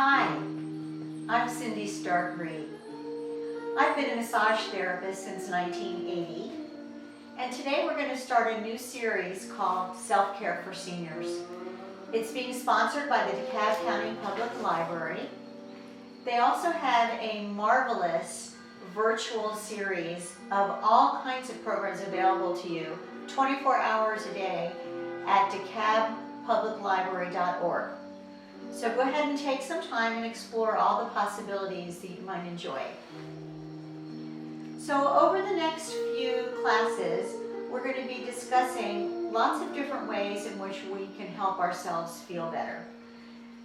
Hi, I'm Cindy Stark-Reed. I've been a massage therapist since 1980, and today we're going to start a new series called Self-Care for Seniors. It's being sponsored by the DeKalb County Public Library. They also have a marvelous virtual series of all kinds of programs available to you 24 hours a day at DeKalbPublicLibrary.org. So go ahead and take some time and explore all the possibilities that you might enjoy. So over the next few classes, we're going to be discussing lots of different ways in which we can help ourselves feel better.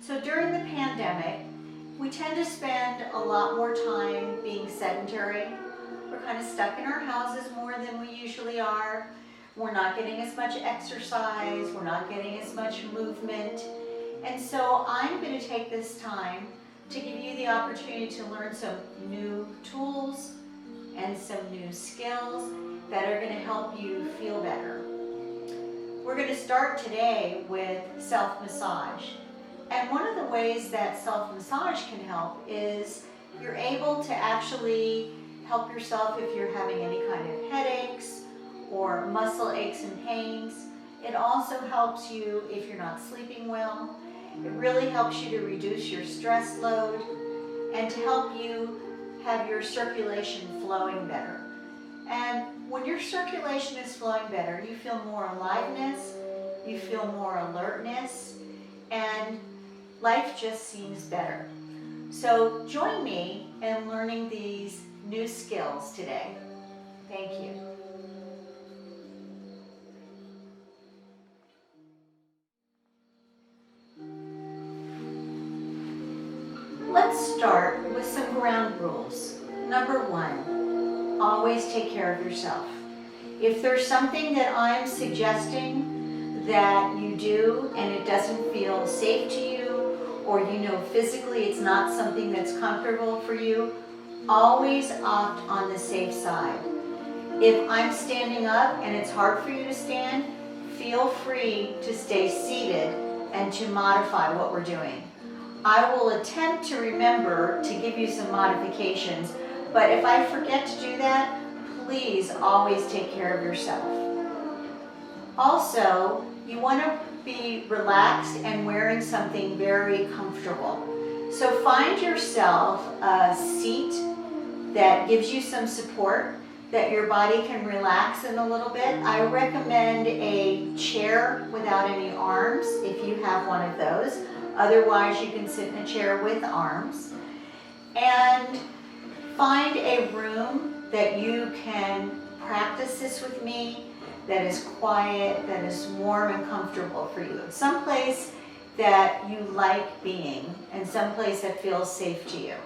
So during the pandemic, we tend to spend a lot more time being sedentary. We're kind of stuck in our houses more than we usually are. We're not getting as much exercise. We're not getting as much movement. And so I'm going to take this time to give you the opportunity to learn some new tools and some new skills that are going to help you feel better. We're going to start today with self-massage. And one of the ways that self-massage can help is you're able to actually help yourself if you're having any kind of headaches or muscle aches and pains. It also helps you if you're not sleeping well. It really helps you to reduce your stress load and to help you have your circulation flowing better. And when your circulation is flowing better, you feel more aliveness, you feel more alertness, and life just seems better. So join me in learning these new skills today. Thank you. Let's start with some ground rules. Number one, always take care of yourself. If there's something that I'm suggesting that you do and it doesn't feel safe to you, or you know physically it's not something that's comfortable for you, always opt on the safe side. If I'm standing up and it's hard for you to stand, feel free to stay seated and to modify what we're doing. I will attempt to remember to give you some modifications, but if I forget to do that, please always take care of yourself. Also, you want to be relaxed and wearing something very comfortable. So find yourself a seat that gives you some support, that your body can relax in a little bit. I recommend a chair without any arms if you have one of those. Otherwise, you can sit in a chair with arms. And find a room that you can practice this with me, that is quiet, that is warm and comfortable for you. Someplace that you like being and someplace that feels safe to you.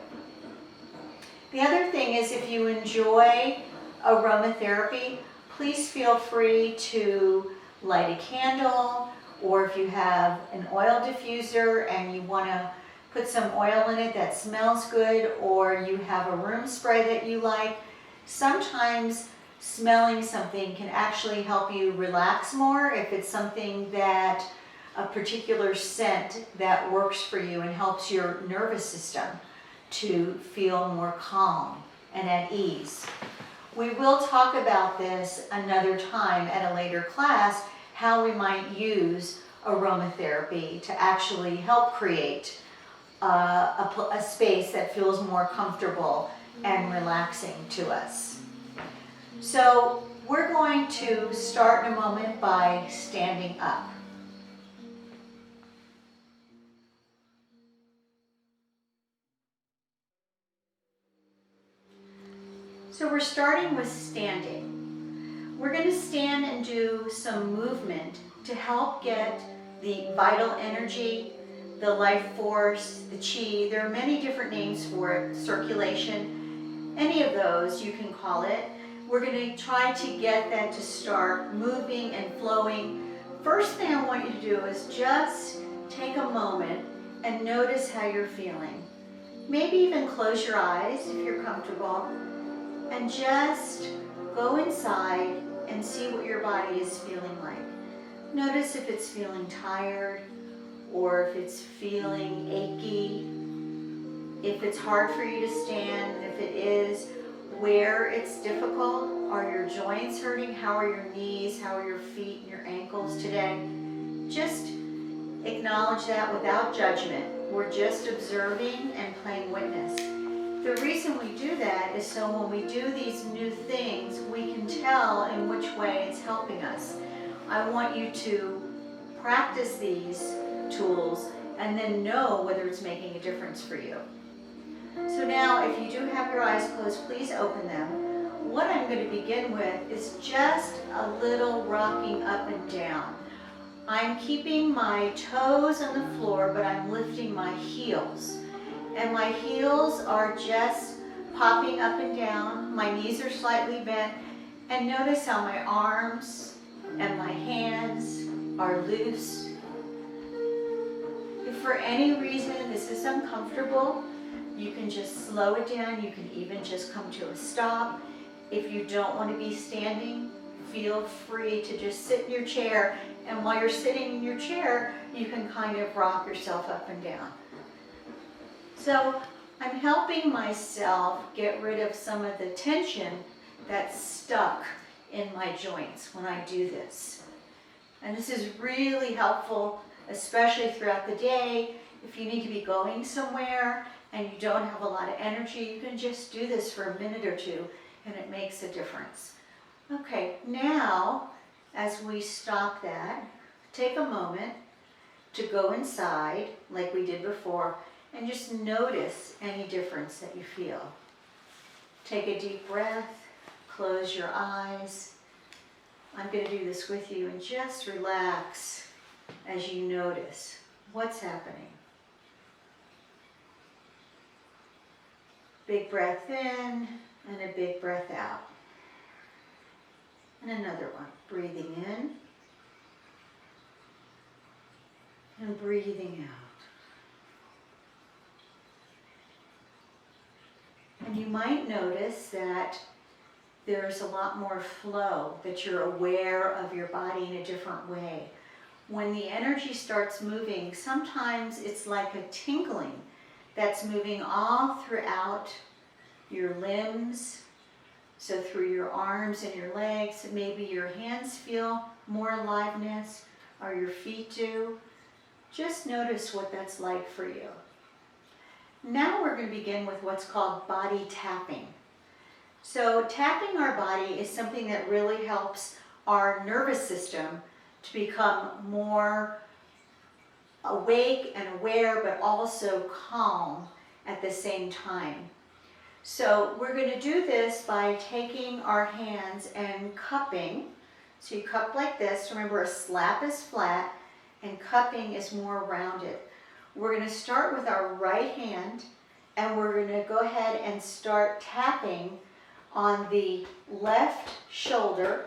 The other thing is, if you enjoy aromatherapy, please feel free to light a candle, or if you have an oil diffuser and you want to put some oil in it that smells good, or you have a room spray that you like. Sometimes smelling something can actually help you relax more if it's something that a particular scent that works for you and helps your nervous system to feel more calm and at ease. We will talk about this another time at a later class, how we might use aromatherapy to actually help create a space that feels more comfortable and relaxing to us. So we're going to start in a moment by standing up. So we're starting with standing. We're going to stand and do some movement to help get the vital energy, the life force, the chi. There are many different names for it, circulation, any of those you can call it. We're going to try to get that to start moving and flowing. First thing I want you to do is just take a moment and notice how you're feeling. Maybe even close your eyes if you're comfortable, and just go inside and see what your body is feeling like. Notice if it's feeling tired or if it's feeling achy If it's hard for you to stand, if it is, where it's difficult. Are your joints hurting? How are your knees? How are your feet and your ankles today? Just acknowledge that without judgment. We're just observing and playing witness. The reason we do that is so when we do these new things, we can tell in which way it's helping us. I want you to practice these tools and then know whether it's making a difference for you. So now, if you do have your eyes closed, please open them. What I'm going to begin with is just a little rocking up and down. I'm keeping my toes on the floor, but I'm lifting my heels. And my heels are just popping up and down. My knees are slightly bent. And notice how my arms and my hands are loose. If for any reason this is uncomfortable, you can just slow it down. You can even just come to a stop. If you don't want to be standing, feel free to just sit in your chair. And while you're sitting in your chair, you can kind of rock yourself up and down. So I'm helping myself get rid of some of the tension that's stuck in my joints when I do this. And this is really helpful, especially throughout the day. If you need to be going somewhere and you don't have a lot of energy, you can just do this for a minute or two and it makes a difference. Okay, now as we stop that, take a moment to go inside like we did before and just notice any difference that you feel. Take a deep breath, close your eyes. I'm going to do this with you and just relax as you notice what's happening. Big breath in and a big breath out. And another one, breathing in and breathing out. And you might notice that there's a lot more flow, that you're aware of your body in a different way. When the energy starts moving, sometimes it's like a tingling that's moving all throughout your limbs, so through your arms and your legs. Maybe your hands feel more aliveness, or your feet do. Just notice what that's like for you. Now we're going to begin with what's called body tapping. So tapping our body is something that really helps our nervous system to become more awake and aware, but also calm at the same time. So we're going to do this by taking our hands and cupping. So you cup like this. Remember, a slap is flat and cupping is more rounded. We're going to start with our right hand and we're going to go ahead and start tapping on the left shoulder.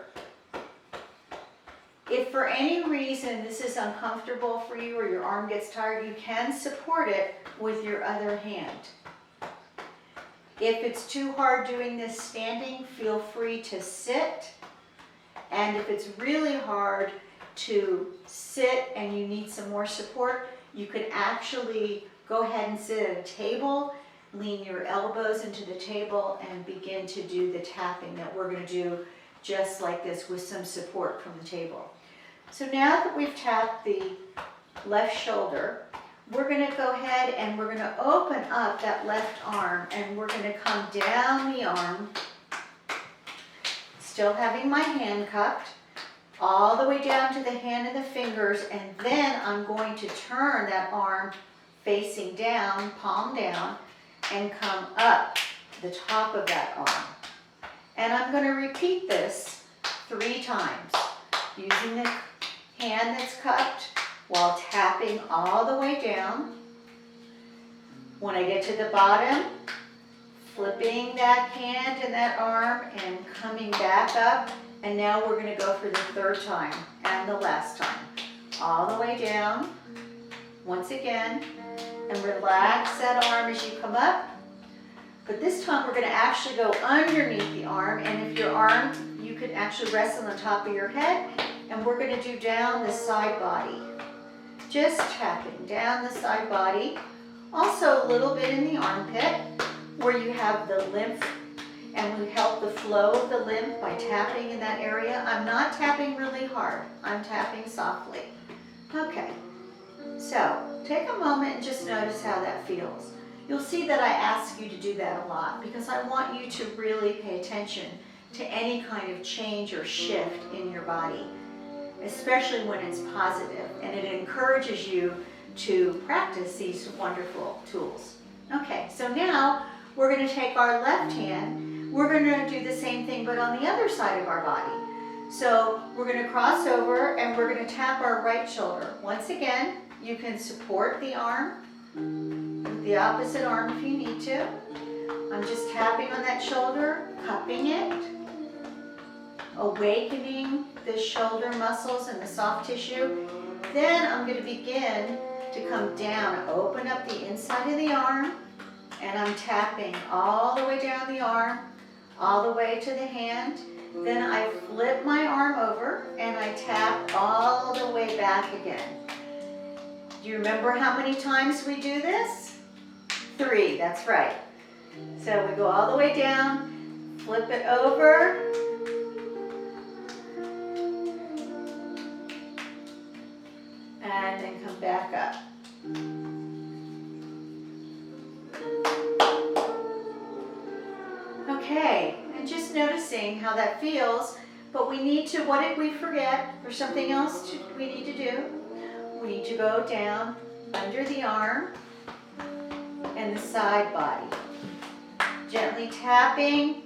If for any reason this is uncomfortable for you or your arm gets tired, you can support it with your other hand. If it's too hard doing this standing, feel free to sit. And if it's really hard to sit and you need some more support, you could actually go ahead and sit at a table, lean your elbows into the table, and begin to do the tapping that we're going to do just like this with some support from the table. So now that we've tapped the left shoulder, we're going to go ahead and we're going to open up that left arm and we're going to come down the arm, still having my hand cupped, all the way down to the hand and the fingers, and then I'm going to turn that arm facing down, palm down, and come up the top of that arm. And I'm going to repeat this 3 times, using the hand that's cupped while tapping all the way down. When I get to the bottom, flipping that hand and that arm and coming back up. And now we're going to go for the 3rd time and the last time. All the way down, once again, and relax that arm as you come up. But this time we're going to actually go underneath the arm, and if your arm, you could actually rest on the top of your head, and we're going to do down the side body. Just tapping down the side body Also a little bit in the armpit where you have the lymph, and we help the flow of the lymph by tapping in that area. I'm not tapping really hard, I'm tapping softly. Okay, so take a moment and just notice how that feels. You'll see that I ask you to do that a lot because I want you to really pay attention to any kind of change or shift in your body, especially when it's positive, and it encourages you to practice these wonderful tools. Okay, so now we're going to take our left hand, we're going to do the same thing but on the other side of our body. So we're going to cross over and we're going to tap our right shoulder. Once again, you can support the arm with the opposite arm if you need to. I'm just tapping on that shoulder, cupping it, awakening the shoulder muscles and the soft tissue. Then I'm going to begin to come down, open up the inside of the arm, and I'm tapping all the way down the arm, all the way to the hand. Then I flip my arm over and I tap all the way back again. Do you remember how many times we do this? 3, that's right. So we go all the way down, flip it over, and then come back up. Okay, and just noticing how that feels, but we need to, what did we forget? There's something else we need to do. We need to go down under the arm and the side body. Gently tapping,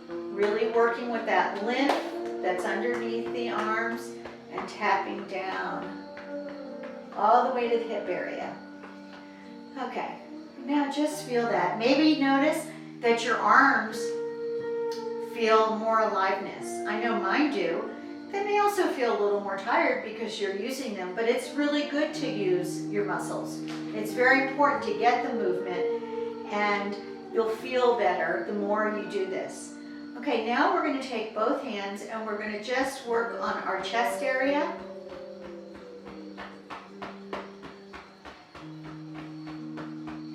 really working with that lymph that's underneath the arms and tapping down all the way to the hip area. Okay, now just feel that. Maybe notice that your arms feel more aliveness. I know mine do. They may also feel a little more tired because you're using them, but it's really good to use your muscles. It's very important to get the movement, and you'll feel better the more you do this. Okay, now we're going to take both hands and we're going to just work on our chest area.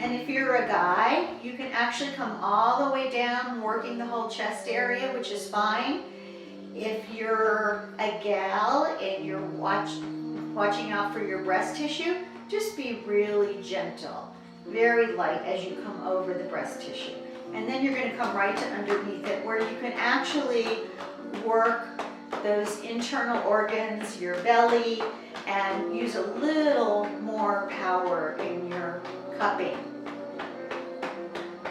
And if you're a guy, you can actually come all the way down, working the whole chest area, which is fine. If you're a gal and you're watching out for your breast tissue, just be really gentle, very light as you come over the breast tissue. And then you're going to come right to underneath it, where you can actually work those internal organs, your belly, and use a little more power in your cupping.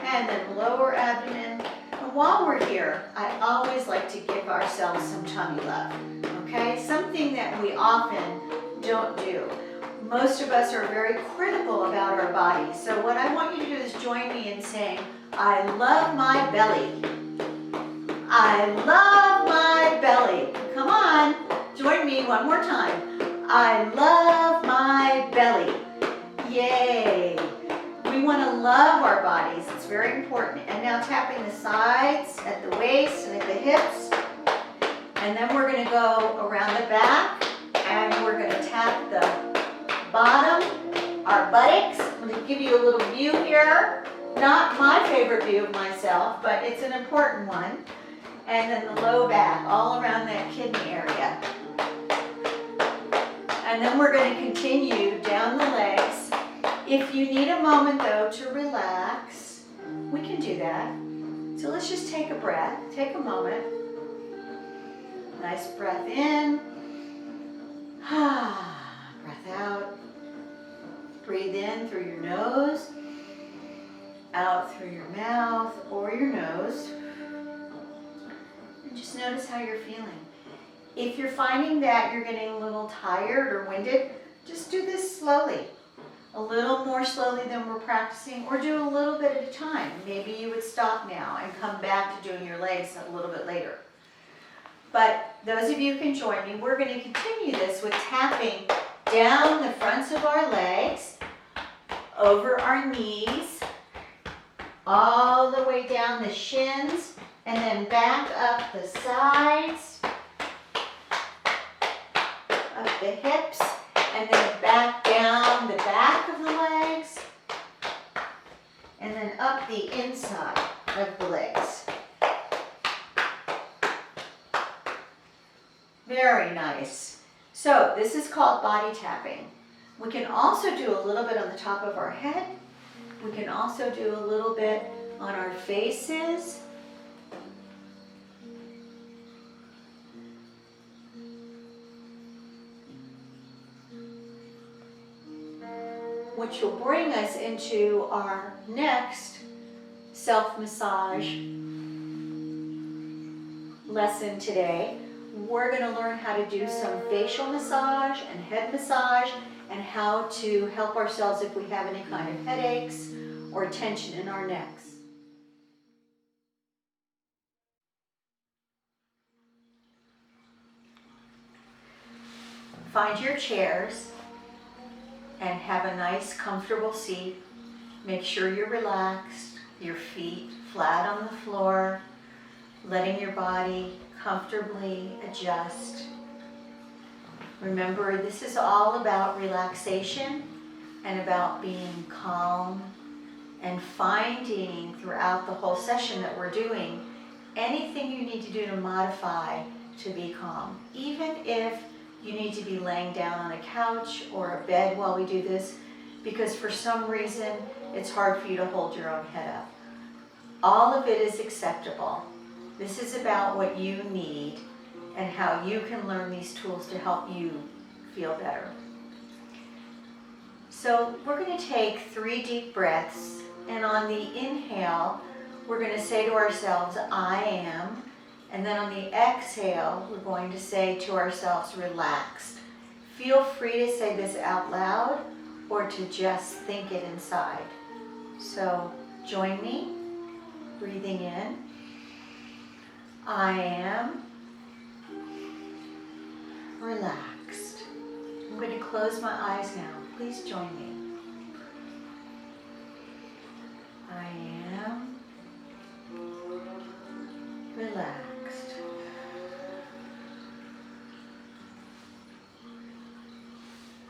And then lower abdomen. And while we're here, I always like to give ourselves some tummy love, okay? Something that we often don't do. Most of us are very critical about our bodies. So what I want you to do is join me in saying, I love my belly. I love my belly. Come on, join me one more time. I love my belly. Yay. We want to love our bodies. It's very important. And now tapping the sides, at the waist, and at the hips. And then we're going to go around the back, and we're going to tap the bottom, our buttocks. I'm going to give you a little view here. Not my favorite view of myself, but it's an important one. And then the low back, all around that kidney area. And then we're going to continue down the legs. If you need a moment though to relax, we can do that. So let's just take a breath, take a moment. Nice breath in. Breath out. Breathe in through your nose, out through your mouth or your nose. And just notice how you're feeling. If you're finding that you're getting a little tired or winded, just do this slowly. A little more slowly than we're practicing, or do a little bit at a time. Maybe you would stop now and come back to doing your legs a little bit later. But those of you who can join me, we're going to continue this with tapping down the fronts of our legs, over our knees, all the way down the shins, and then back up the sides, up the hips, and then back down the back of the legs, and then up the inside of the legs. Very nice. So this is called body tapping. We can also do a little bit on the top of our head. We can also do a little bit on our faces. Which will bring us into our next self-massage lesson today. We're going to learn how to do some facial massage and head massage and how to help ourselves if we have any kind of headaches or tension in our necks. Find your chairs and have a nice comfortable seat. Make sure you're relaxed, your feet flat on the floor, letting your body comfortably adjust. Remember, this is all about relaxation and about being calm and finding throughout the whole session that we're doing anything you need to do to modify to be calm. Even if you need to be laying down on a couch or a bed while we do this, because for some reason it's hard for you to hold your own head up. All of it is acceptable. This is about what you need and how you can learn these tools to help you feel better. So we're going to take 3 deep breaths, and on the inhale, we're going to say to ourselves, I am. And then on the exhale, we're going to say to ourselves, relaxed. Feel free to say this out loud or to just think it inside. So join me, breathing in. I am relaxed. I'm going to close my eyes now. Please join me. I am relaxed.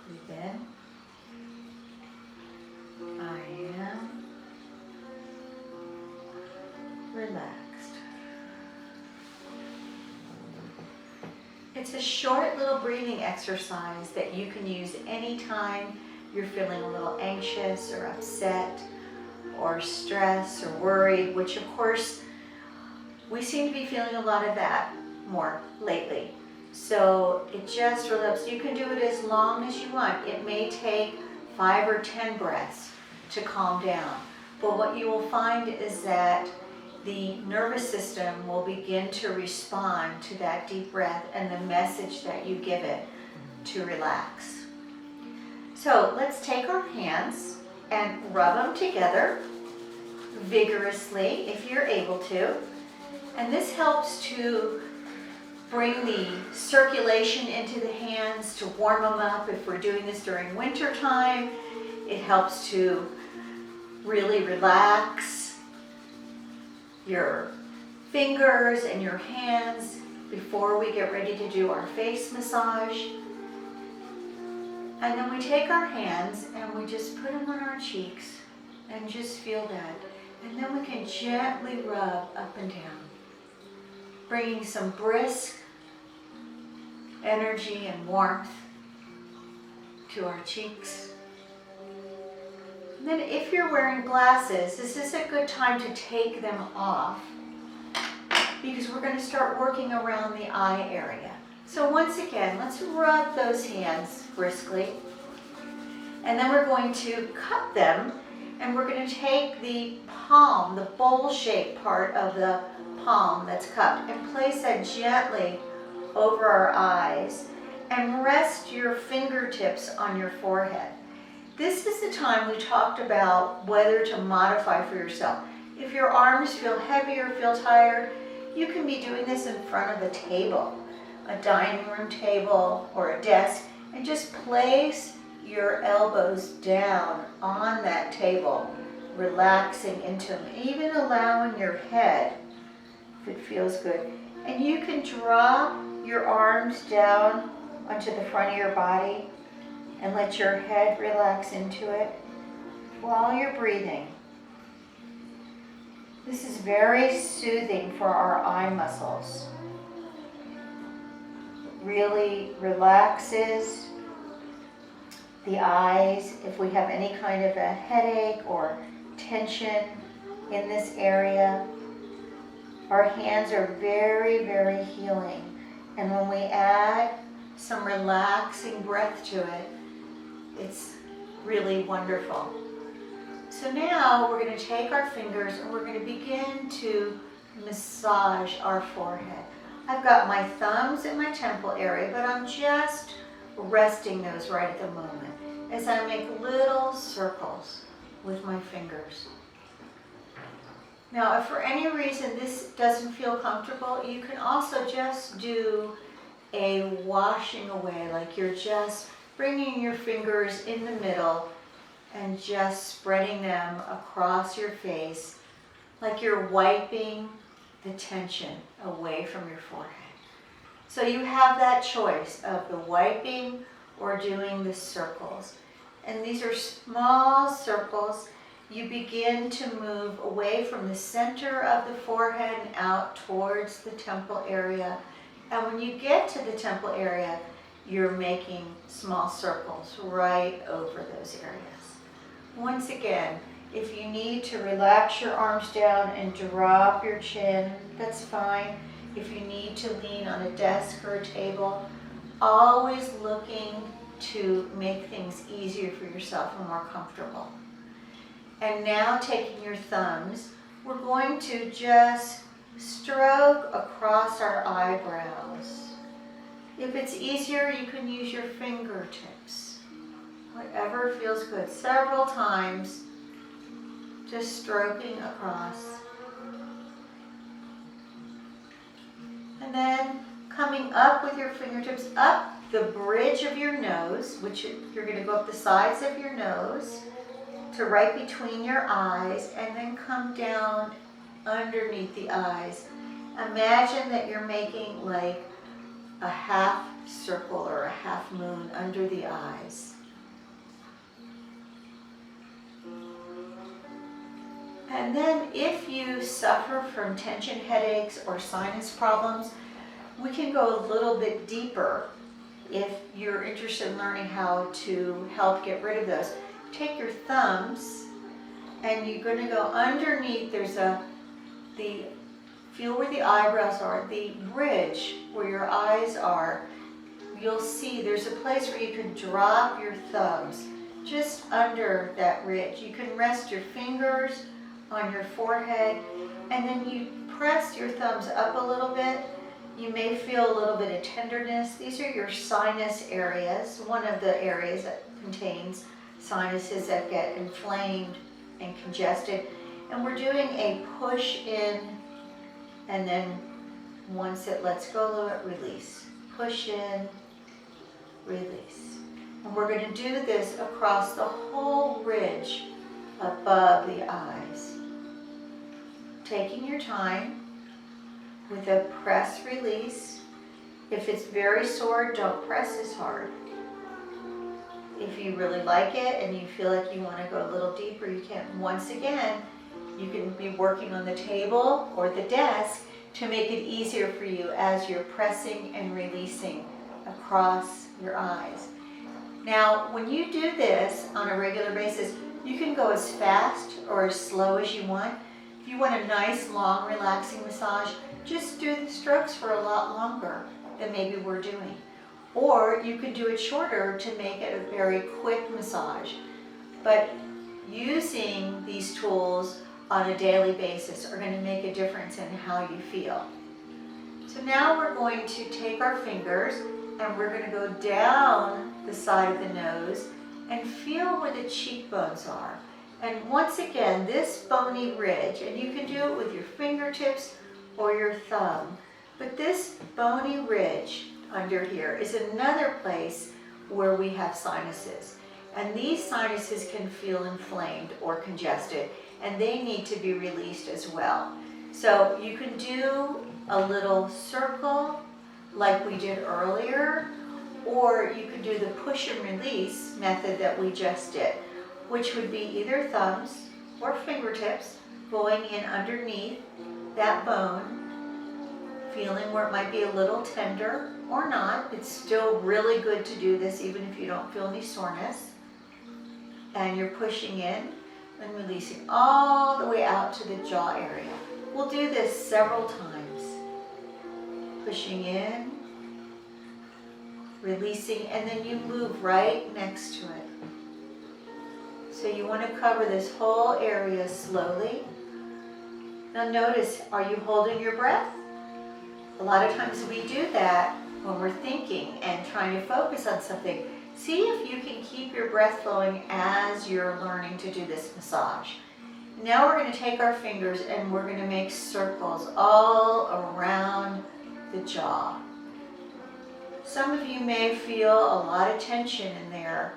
Breathe in. I am relaxed. It's a short little breathing exercise that you can use anytime you're feeling a little anxious or upset or stressed or worried, which of course we seem to be feeling a lot of that more lately. So it just relaxes. You can do it as long as you want. It may take 5 or 10 breaths to calm down. But what you will find is that the nervous system will begin to respond to that deep breath and the message that you give it to relax. So let's take our hands and rub them together vigorously if you're able to. And this helps to bring the circulation into the hands, to warm them up. If we're doing this during winter time, it helps to really relax your fingers and your hands before we get ready to do our face massage. And then we take our hands and we just put them on our cheeks and just feel that. And then we can gently rub up and down, bringing some brisk energy and warmth to our cheeks. And then if you're wearing glasses, this is a good time to take them off because we're going to start working around the eye area. So once again, let's rub those hands briskly. And then we're going to cup them, and we're going to take the palm, the bowl-shaped part of the palm that's cupped, and place that gently over our eyes and rest your fingertips on your forehead. This is the time we talked about whether to modify for yourself. If your arms feel heavy or feel tired, you can be doing this in front of a table, a dining room table or a desk, and just place your elbows down on that table, relaxing into them, even allowing your head, if it feels good. And you can drop your arms down onto the front of your body and let your head relax into it while you're breathing. This is very soothing for our eye muscles. Really relaxes the eyes. If we have any kind of a headache or tension in this area, our hands are very, very healing. And when we add some relaxing breath to it, it's really wonderful. So now we're going to take our fingers and we're going to begin to massage our forehead. I've got my thumbs in my temple area, but I'm just resting those right at the moment as I make little circles with my fingers. Now, if for any reason this doesn't feel comfortable, you can also just do a washing away, like you're just bringing your fingers in the middle and just spreading them across your face, like you're wiping the tension away from your forehead. So you have that choice of the wiping or doing the circles. And these are small circles. You begin to move away from the center of the forehead and out towards the temple area. And when you get to the temple area, you're making small circles right over those areas. Once again, if you need to relax your arms down and drop your chin, that's fine. If you need to lean on a desk or a table, always looking to make things easier for yourself and more comfortable. And now taking your thumbs, we're going to just stroke across our eyebrows. If it's easier, you can use your fingertips. Whatever feels good. Several times, just stroking across. And then coming up with your fingertips up the bridge of your nose, which you're going to go up the sides of your nose to right between your eyes, and then come down underneath the eyes. Imagine that you're making like a half circle or a half moon under the eyes. And then if you suffer from tension headaches or sinus problems, we can go a little bit deeper if you're interested in learning how to help get rid of those. Take your thumbs and you're going to go underneath. There's feel where the eyebrows are, the bridge where your eyes are. You'll see there's a place where you can drop your thumbs just under that ridge. You can rest your fingers on your forehead and then you press your thumbs up a little bit. You may feel a little bit of tenderness. These are your sinus areas, one of the areas that contains sinuses that get inflamed and congested. And we're doing a push in, and then once it lets go a little bit, release. Push in, release. And we're going to do this across the whole ridge above the eyes. Taking your time with a press release. If it's very sore, don't press as hard. If you really like it and you feel like you want to go a little deeper, you can. Once again, you can be working on the table or the desk to make it easier for you as you're pressing and releasing across your eyes. Now, when you do this on a regular basis, you can go as fast or as slow as you want. If you want a nice, long, relaxing massage, just do the strokes for a lot longer than maybe we're doing. Or you could do it shorter to make it a very quick massage. But using these tools on a daily basis are going to make a difference in how you feel. So now we're going to take our fingers and we're going to go down the side of the nose and feel where the cheekbones are. And once again, this bony ridge, and you can do it with your fingertips or your thumb, but this bony ridge under here is another place where we have sinuses. And these sinuses can feel inflamed or congested, and they need to be released as well. So you can do a little circle like we did earlier, or you can do the push and release method that we just did, which would be either thumbs or fingertips going in underneath that bone, feeling where it might be a little tender or not. It's still really good to do this even if you don't feel any soreness. And you're pushing in and releasing all the way out to the jaw area. We'll do this several times. Pushing in, releasing, and then you move right next to it. So you want to cover this whole area slowly. Now notice, are you holding your breath? A lot of times we do that when we're thinking and trying to focus on something. See if you can keep your breath flowing as you're learning to do this massage. Now we're going to take our fingers and we're going to make circles all around the jaw. Some of you may feel a lot of tension in there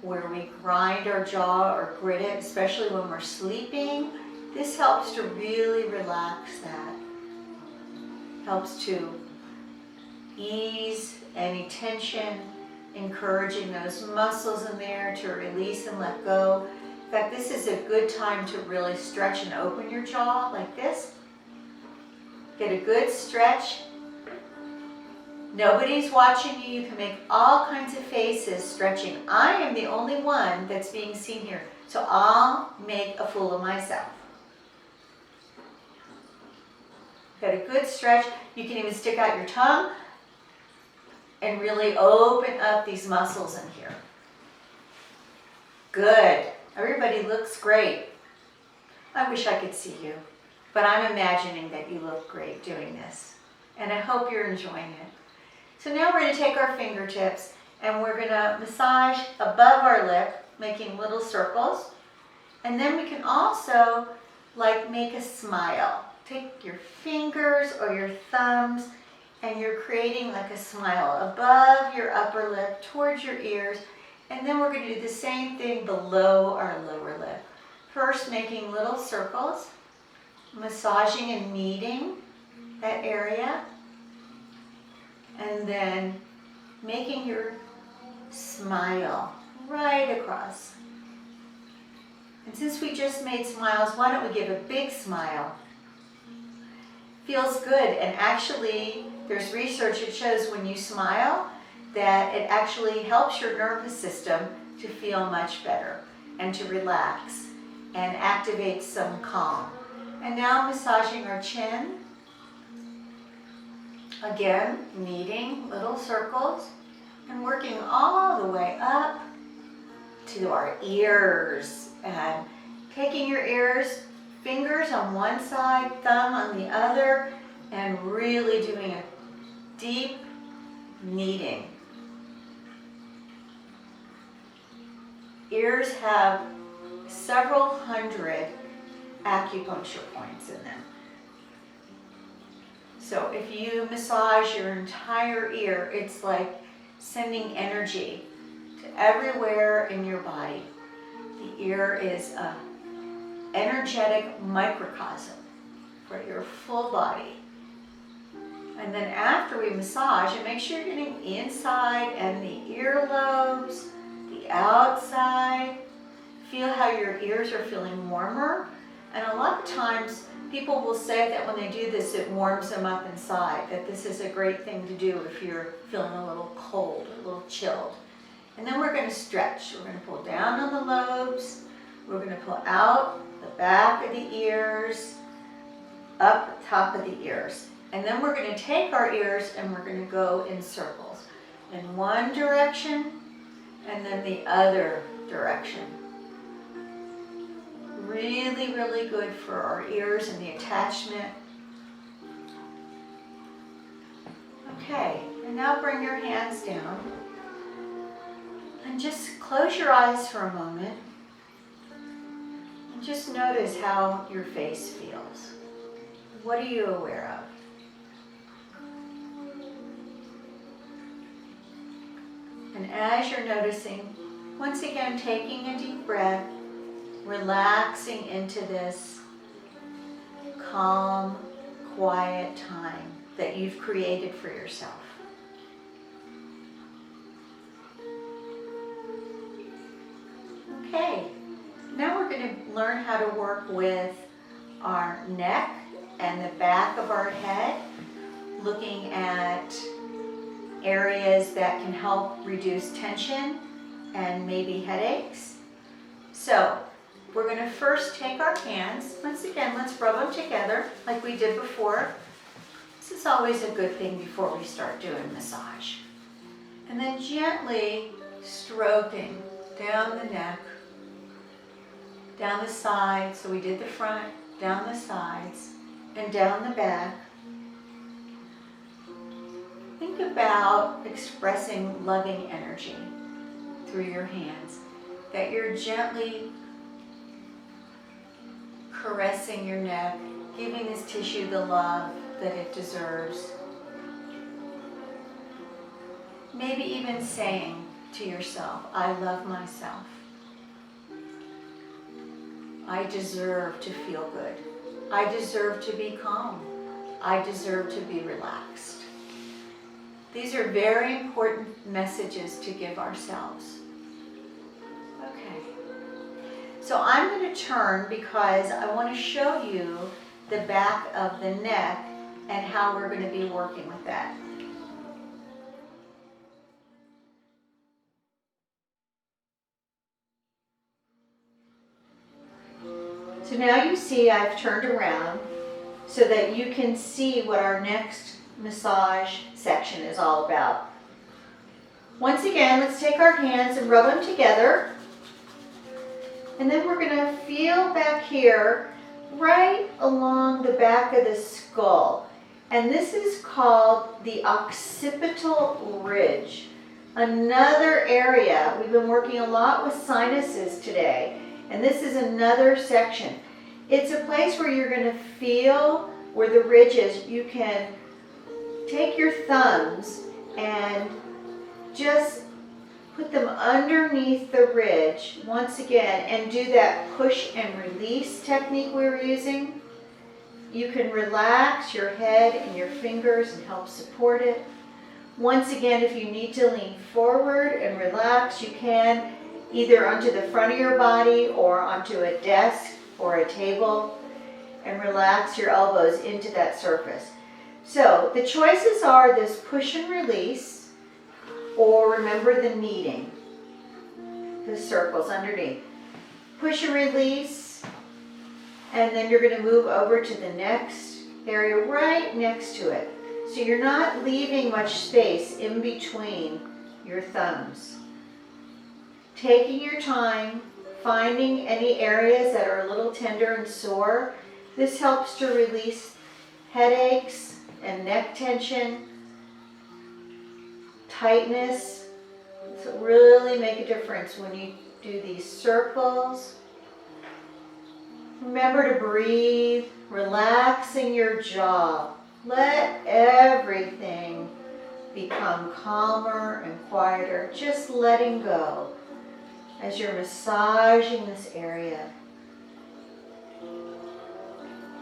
where we grind our jaw or grit it, especially when we're sleeping. This helps to really relax that. Helps to ease any tension, encouraging those muscles in there to release and let go. In fact, this is a good time to really stretch and open your jaw like this. Get a good stretch. Nobody's watching you. You can make all kinds of faces stretching. I am the only one that's being seen here, so I'll make a fool of myself. Got a good stretch. You can even stick out your tongue and really open up these muscles in here. Good. Everybody looks great. I wish I could see you, but I'm imagining that you look great doing this, and I hope you're enjoying it. So now we're going to take our fingertips and we're going to massage above our lip, making little circles, and then we can also make a smile. Take your fingers or your thumbs and you're creating like a smile above your upper lip towards your ears, and then we're going to do the same thing below our lower lip. First, making little circles, massaging and kneading that area, and then making your smile right across. And since we just made smiles, why don't we give a big smile? Feels good, and actually there's research that shows when you smile that it actually helps your nervous system to feel much better and to relax and activate some calm. And now massaging our chin. Again, kneading little circles and working all the way up to our ears, and taking your ears, fingers on one side, thumb on the other, and really doing a deep kneading. Ears have several hundred acupuncture points in them. So if you massage your entire ear, it's like sending energy to everywhere in your body. The ear is an energetic microcosm for your full body. And then after we massage, and make sure you're getting the inside and the earlobes, the outside. Feel how your ears are feeling warmer. And a lot of times people will say that when they do this, it warms them up inside, that this is a great thing to do if you're feeling a little cold, a little chilled. And then we're going to stretch. We're going to pull down on the lobes. We're going to pull out the back of the ears, up the top of the ears. And then we're going to take our ears and we're going to go in circles. In one direction and then the other direction. Really, really good for our ears and the attachment. Okay, and now bring your hands down and just close your eyes for a moment and just notice how your face feels. What are you aware of? And as you're noticing, once again taking a deep breath, relaxing into this calm, quiet time that you've created for yourself. Okay, now we're going to learn how to work with our neck and the back of our head, looking at areas that can help reduce tension and maybe headaches. So we're going to first take our hands. Once again, let's rub them together like we did before. This is always a good thing before we start doing massage. And then gently stroking down the neck, down the sides. So we did the front, down the sides, and down the back. Think about expressing loving energy through your hands, that you're gently caressing your neck, giving this tissue the love that it deserves. Maybe even saying to yourself, I love myself. I deserve to feel good. I deserve to be calm. I deserve to be relaxed. These are very important messages to give ourselves. Okay. So I'm going to turn because I want to show you the back of the neck and how we're going to be working with that. So now you see I've turned around so that you can see what our next massage section is all about. Once again, let's take our hands and rub them together. And then we're going to feel back here right along the back of the skull. And this is called the occipital ridge. Another area. We've been working a lot with sinuses today. And this is another section. It's a place where you're going to feel where the ridge is. You can take your thumbs and just put them underneath the ridge once again and do that push and release technique we were using. You can relax your head and your fingers and help support it. Once again, if you need to lean forward and relax, you can either onto the front of your body or onto a desk or a table and relax your elbows into that surface. So the choices are this push and release, or remember the kneading, the circles underneath. Push and release, and then you're going to move over to the next area right next to it. So you're not leaving much space in between your thumbs. Taking your time, finding any areas that are a little tender and sore. This helps to release headaches and neck tension, tightness. So really make a difference when you do these circles. Remember to breathe, relaxing your jaw. Let everything become calmer and quieter, just letting go as you're massaging this area.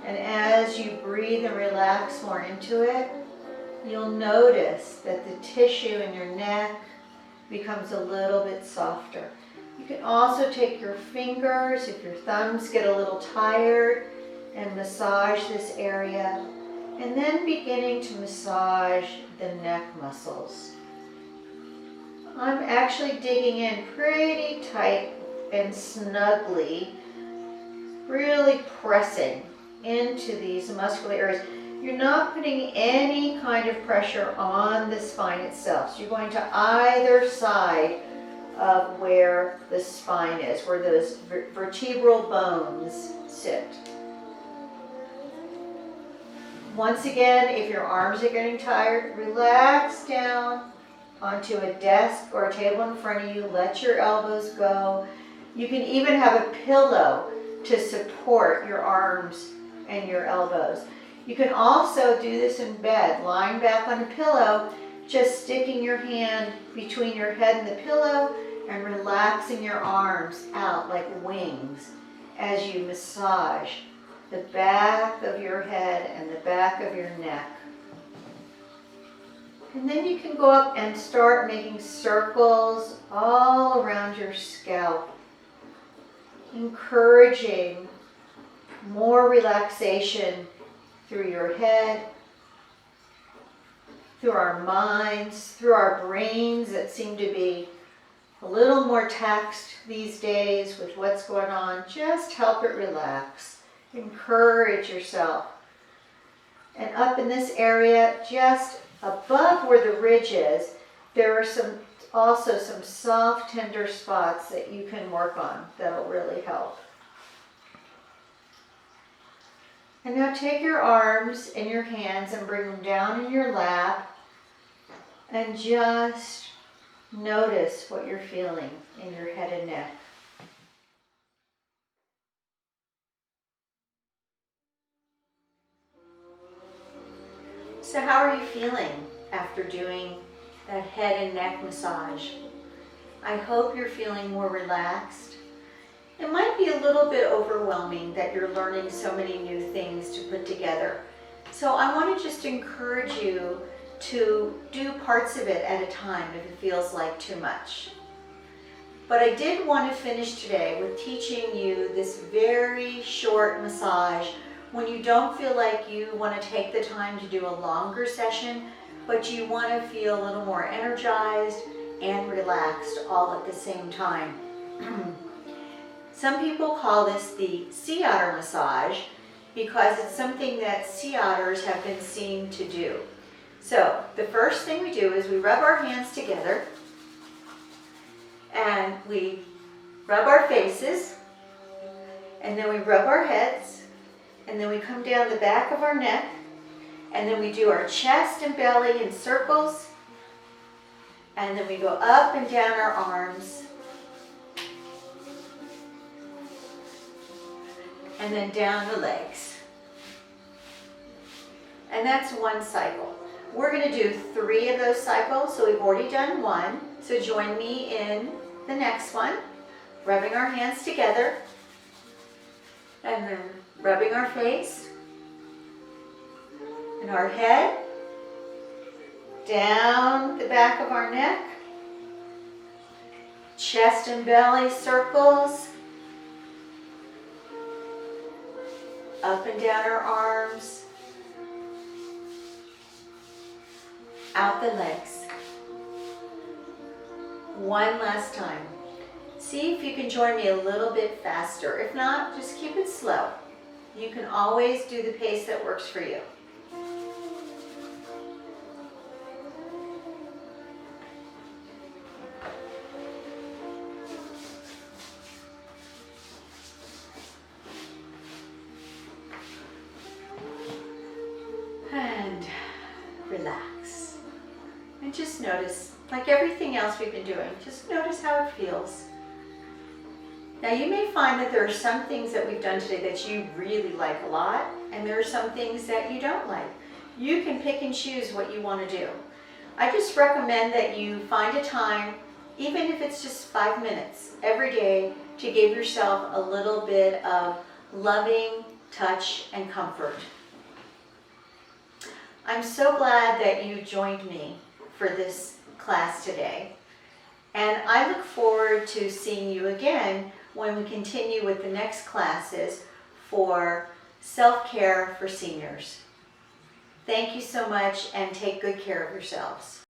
And as you breathe and relax more into it, you'll notice that the tissue in your neck becomes a little bit softer. You can also take your fingers, if your thumbs get a little tired, and massage this area. And then beginning to massage the neck muscles. I'm actually digging in pretty tight and snugly, really pressing into these muscular areas. You're not putting any kind of pressure on the spine itself. So you're going to either side of where the spine is, where those vertebral bones sit. Once again, if your arms are getting tired, relax down onto a desk or a table in front of you. Let your elbows go. You can even have a pillow to support your arms and your elbows. You can also do this in bed, lying back on a pillow, just sticking your hand between your head and the pillow and relaxing your arms out like wings as you massage the back of your head and the back of your neck. And then you can go up and start making circles all around your scalp, encouraging more relaxation through your head, through our minds, through our brains that seem to be a little more taxed these days with what's going on. Just help it relax. Encourage yourself. And up in this area, just above where the ridge is, there are also some soft, tender spots that you can work on that'll really help. And now take your arms and your hands and bring them down in your lap and just notice what you're feeling in your head and neck. So how are you feeling after doing that head and neck massage? I hope you're feeling more relaxed. It might be a little bit overwhelming that you're learning so many new things to put together. So I want to just encourage you to do parts of it at a time if it feels like too much. But I did want to finish today with teaching you this very short massage when you don't feel like you want to take the time to do a longer session, but you want to feel a little more energized and relaxed all at the same time. Some people call this the sea otter massage because it's something that sea otters have been seen to do. So the first thing we do is we rub our hands together and we rub our faces, and then we rub our heads, and then we come down the back of our neck, and then we do our chest and belly in circles, and then we go up and down our arms, and then down the legs. And that's one cycle. We're going to do 3 of those cycles, so we've already done 1. So join me in the next one, rubbing our hands together, and then rubbing our face and our head, down the back of our neck, chest and belly circles, up and down our arms, out the legs. One last time. See if you can join me a little bit faster. If not, just keep it slow. You can always do the pace that works for you. And relax. And just notice, like everything else we've been doing, just notice how it feels. Now you may find that there are some things that we've done today that you really like a lot, and there are some things that you don't like. You can pick and choose what you want to do. I just recommend that you find a time, even if it's just 5 minutes every day, to give yourself a little bit of loving touch and comfort. I'm so glad that you joined me for this class today, and I look forward to seeing you again when we continue with the next classes for self-care for seniors. Thank you so much, and take good care of yourselves.